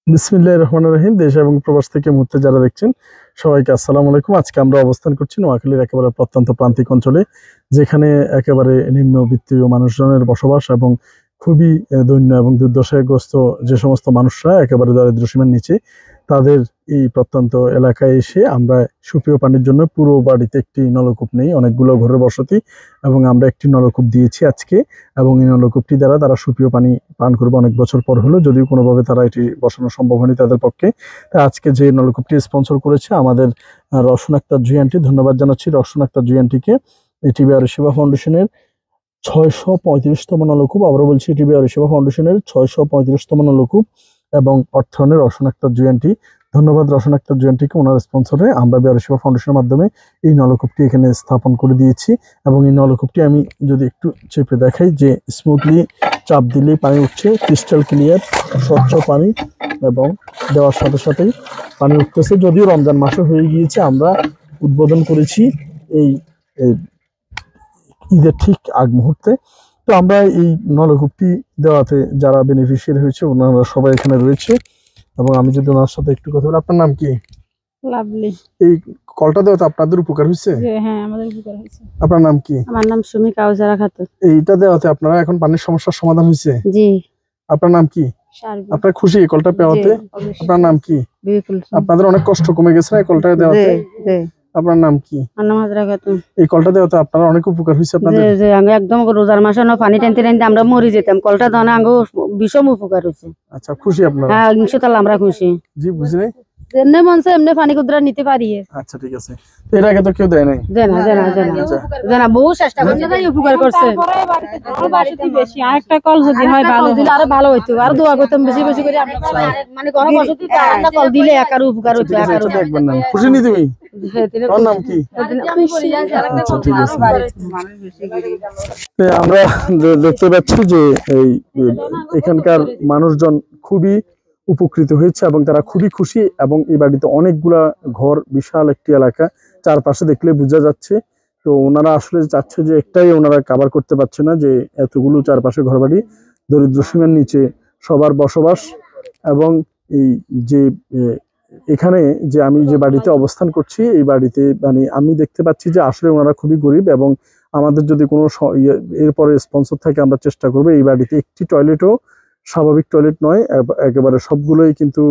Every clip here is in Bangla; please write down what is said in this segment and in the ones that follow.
বিসমিল্লাহির রহমানির রহিম। দেশ এবং প্রবাস থেকে মুহূর্তে যারা দেখছেন সবাইকে আসসালামু আলাইকুম। আজকে আমরা অবস্থান করছি নোয়াখালীর একেবারে প্রত্যন্ত প্রান্তিক অঞ্চলে, যেখানে একেবারে নিম্নবিত্তীয় মানুষজনের বসবাস এবং খুবই দৈন্য এবং দুর্দশাগ্রস্ত যে সমস্ত মানুষরা একেবারে দারিদ্র্য সীমার নিচে, তাদের এই প্রত্যন্ত এলাকায় এসে আমরা সুপেয় পানির জন্য পুরো বাড়িতে একটি নলকূপ নেই, অনেকগুলো ঘরের বসতি, এবং আমরা একটি নলকূপ দিয়েছি আজকে। এবং এই নলকূপটি দ্বারা তারা সুপেয় পানি পান করবে অনেক বছর পর হলো, যদিও কোনোভাবে তারা এটি বসানো সম্ভব হয়নি তাদের পক্ষে। তাই আজকে যে নলকূপটি স্পন্সর করেছে আমাদের রওশন আক্তার জুই আন্টি, ধন্যবাদ জানাচ্ছি রওশন আক্তার জুই আন্টিকে। টিবি আর সেবা ফাউন্ডেশনের 635তম নলকূপ, আবারও বলছি টিবি আর সেবা ফাউন্ডেশনের 635তম নলকূপ, এবং অর্থায়নে রওশন আক্তার জুই আন্টি। ধন্যবাদ রওশন আক্তার জুই আন্টিকে, ওনার স্পন্সরে আমরা বিআর সেবা ফাউন্ডেশনের মাধ্যমে এই নলকূপটি এখানে স্থাপন করে দিয়েছি। এবং এই নলকূপটি আমি যদি একটু চেপে দেখাই, যে স্মুথলি চাপ দিলেই পানি উঠছে, ক্রিস্টাল ক্লিয়ার স্বচ্ছ পানি, এবং দেওয়ার সাথে সাথেই পানি উঠতেছে। যদিও রমজান মাসে হয়ে গিয়েছে, আমরা উদ্বোধন করেছি এই ঈদের ঠিক আগ মুহূর্তে। তো আমরা এই নলকূপটি দেওয়াতে যারা বেনিফিশিয়ারি হয়েছে ওনারা সবাই এখানে রয়েছে, এবং আমি যদি ওনার সাথে একটু কথা বলি। আপনার নাম কি? লাভলি। এই কলটা দেওয়াতে আপনাদের উপকার হয়েছে? হ্যাঁ, আমাদের উপকার হয়েছে। আপনার নাম কি? আমার নাম সুমি কাউসারা খাতুন। এইটা দেওয়াতে আপনারা এখন পানির সমস্যার সমাধান হয়েছে? জি। আপনার নাম কি? আপনার খুশি এই কলটা পেওয়াতে? আপনার নাম কি? আপনাদের অনেক কষ্ট কমে গেছে না এই কলটা দেওয়াতে? আপনার নাম কি? আমার নাম হাজরা খাতুন। এই কলটা দেওয়াতে আপনারা অনেক উপকার হয়েছে আপনাদের? জি, আমি একদম রোজার মাসে পানি টানতে টানতে আমরা মরে যেতাম, কলটা দানা আঙ্গো বিষম উপকার হয়েছে। আচ্ছা, খুশি আপনারা? হ্যাঁ, ইনশাআল্লাহ আমরা খুশি। জি, বুঝিনি। যেমনে মনসে এমনি পানি কুদরা নিতে পারি। আচ্ছা, ঠিক আছে। তো এর আগে তো কেউ দেয় নাই? জানা বহু চেষ্টা করছে, তাই উপকার করছে। বাড়িতে বেশি আরেকটা কল যদি হয় ভালো দিলে আরো ভালো হইতো, আর দোয়া করতাম বেশি বেশি করে। মানে কোন বসতি আমরা কল দিলে একার উপকার হইতো। একার একবার নাম খুশি নি তুমি? তোমার নাম কি? আচ্ছা, ঠিক আছে। আমরা দেখতে পাচ্ছি যে এই এখানকার মানুষজন খুবই উপকৃত হয়েছে এবং তারা খুবই খুশি। এবং এই বাড়িতে অনেকগুলা ঘর, বিশাল একটি এলাকা, চারপাশে দেখলে বোঝা যাচ্ছে। তো ওনারা আসলে চাচ্ছে যে একটাই ওনারা কাভার করতে পারছে না, যে এতগুলো চারপাশে ঘরবাড়ি, দরিদ্র সীমার নিচে সবার বসবাস। এবং এই যে এখানে যে আমি যে বাড়িতে অবস্থান করছি, এই বাড়িতে মানে আমি দেখতে পাচ্ছি যে আসলে ওনারা খুবই গরিব। এবং আমাদের যদি কোনো এরপরে স্পন্সর থাকে, আমরা চেষ্টা করবো এই বাড়িতে একটি টয়লেটও স্বাভাবিক টয়লেট নয়, একেবারে সবগুলোই কিন্তু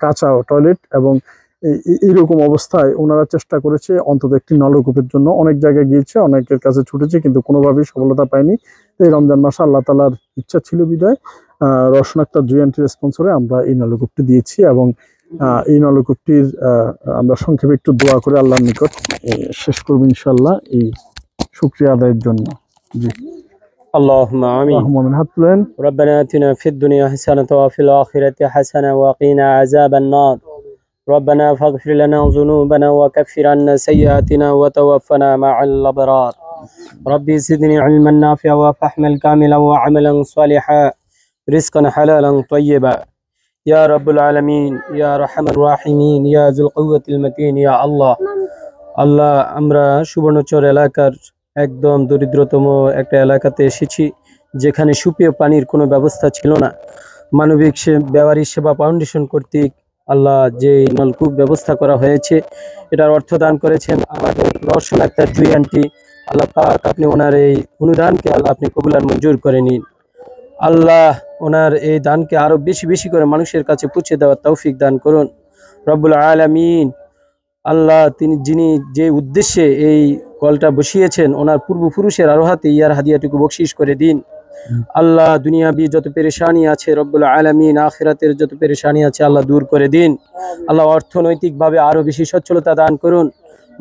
কাঁচা টয়লেট। এবং এইরকম অবস্থায় ওনারা চেষ্টা করেছে অন্তত একটি নলকূপের জন্য। অনেক জায়গায় গিয়েছে, অনেকের কাছে ছুটেছে, কিন্তু কোনোভাবেই সফলতা পায়নি। এই রমজান মাসে আল্লাহ তাআলার ইচ্ছা ছিল বিদায় রওশন আক্তার জুই আন্টির স্পন্সরে আমরা এই নলকূপটি দিয়েছি। এবং এই নলকূপটির আমরা সংক্ষেপে একটু দোয়া করে আল্লাহর নিকট শেষ করবো ইনশাআল্লাহ, এই শুকরিয়া আদায়ের জন্য। জি, اللهم آمين. হাত তুলেন। ربنا آتنا في الدنيا حسنة وفي الآخرة حسنة وقنا عذاب النار. ربنا فاغفر لنا ذنوبنا وكفر عنا سيئاتنا وتوفنا مع الأبرار. ربي زدني علما نافعا وفهما كاملا وعملا صالحا رزقا حلالا طيبا يا رب العالمين يا أرحم الراحمين يا ذو القوة المتين يا الله. আল্লাহ, আমরা সুবর্ণচর এলাকার একদম দরিদ্রতম একটা এলাকাতে এসেছি, যেখানে সুপেয় পানির কোনো ব্যবস্থা ছিল না। মানবিক বেওয়ারি সেবা ফাউন্ডেশন কর্তৃক আল্লাহ যে নলকূপ ব্যবস্থা করা হয়েছে, এটার অর্থ দান করেছেন আমাদের রওশন আক্তার জুই আন্টি। আল্লাহ পাক, আপনি ওনার এই অনুদানকে আল্লাহ আপনি কবুল আর মঞ্জুর করে নিন। আল্লাহ, ওনার এই দানকে আরো বেশি বেশি করে মানুষের কাছে পৌঁছে দেওয়ার তৌফিক দান করুন রব্বুল আলামিন। আল্লাহ, তিনি যিনি যে উদ্দেশ্যে এই কলটা বসিয়েছেন, ওনার পূর্বপুরুষের আরো হাতে ইয়ার হাদিয়াটুকু বকশিশ করে দিন। আল্লাহ, দুনিয়াবি যত পেরেশানি আছে রব্বুল আলামিন, আখিরাতের যত পেরেশানি আছে আল্লাহ দূর করে দিন। আল্লাহ, অর্থনৈতিকভাবে আরো বেশি সচ্ছলতা দান করুন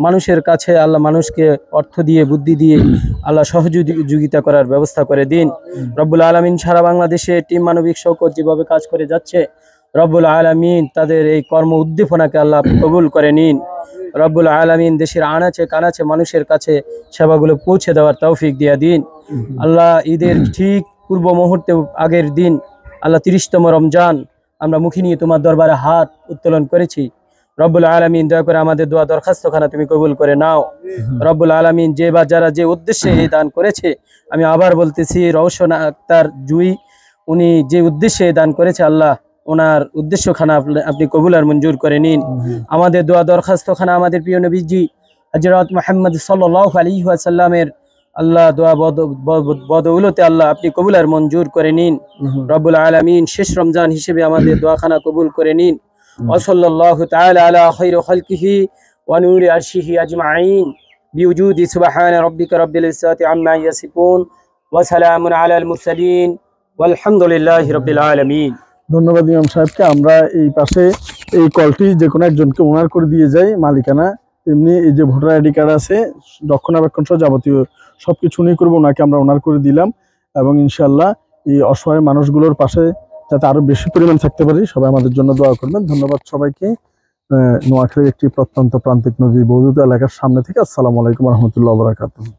মানুষের কাছে। আল্লাহ, মানুষকে অর্থ দিয়ে, বুদ্ধি দিয়ে আল্লাহ সহযোগিতা করার ব্যবস্থা করে দিন রব্বুল আলামিন। সারা বাংলাদেশে টিম মানবিক শৌকত যেভাবে কাজ করে যাচ্ছে রব্বুল আলামিন, তাদের এই কর্ম উদ্দীপনাকে আল্লাহ কবুল করে নিন রব্বুল আলামিন। দেশের আনাচে কানাচে মানুষের কাছে সেবাগুলো পৌঁছে দেওয়ার তৌফিক দিয়ে দিন আল্লাহ। ঈদের ঠিক পূর্ব মুহূর্তে আগের দিন আল্লাহ 30তম রমজান আমরা মুখী নিয়ে তোমার দরবারে হাত উত্তোলন করেছি রব্বুল আলামিন। দয়া করে আমাদের দোয়া দরখাস্তখানা তুমি কবুল করে নাও রব্বুল আলামিন। যে বা যারা যে উদ্দেশ্যে এই দান করেছে, আমি আবার বলতেছি রওশন আক্তার জুই, উনি যে উদ্দেশ্যে দান করেছে আল্লাহ, ওনার উদ্দেশ্যখানা আপনি কবুল আর মঞ্জুর করে নিন। আমাদের দোয়া দরখাস্তখানা আমাদের প্রিয় নবীজি হযরত মুহাম্মদ সাল্লাল্লাহু আলাইহি ওয়াসাল্লামের আল্লাহ দোয়া বদৌলতে আল্লাহ আপনি কবুল আর মঞ্জুর করে নিন রব্বুল আলামিন। শেষ রমজান হিসেবে আমাদের দোয়াখানা কবুল করে নিন। ওয়া সাল্লাল্লাহু তাআলা আলা খায়রি খালকিহি ওয়া নূরি আরশিহি আজমাইন বিউজুদি সুবহান রাব্বিকা রাব্বিল ইজ্জাতি আম্মা ইয়াসিফুন ওয়া সালামুন আলাল মুরসালিন ওয়ালহামদুলিল্লাহি রাব্বিল আলামিন। ধন্যবাদ ইমাম সাহেবকে। আমরা এই পাশে এই কলটি যে কোনো একজনকে ওনার করে দিয়ে যাই মালিকানা, এমনি এই যে ভোটার আইডি কার্ড আছে, রক্ষণাবেক্ষণ সহ যাবতীয় সবকিছু উনি করবো, ওনাকে আমরা ওনার করে দিলাম। এবং ইনশাল্লাহ এই অসহায় মানুষগুলোর পাশে যাতে আরো বেশি পরিমাণ থাকতে পারি, সবাই আমাদের জন্য দোয়া করবেন। ধন্যবাদ সবাইকে। নোয়াখালীর একটি প্রত্যন্ত প্রান্তিক নদী বৌদ্ধ এলাকার সামনে থেকে আসসালামু আলাইকুম রহমতুল্লাহ বারাকাতুহু।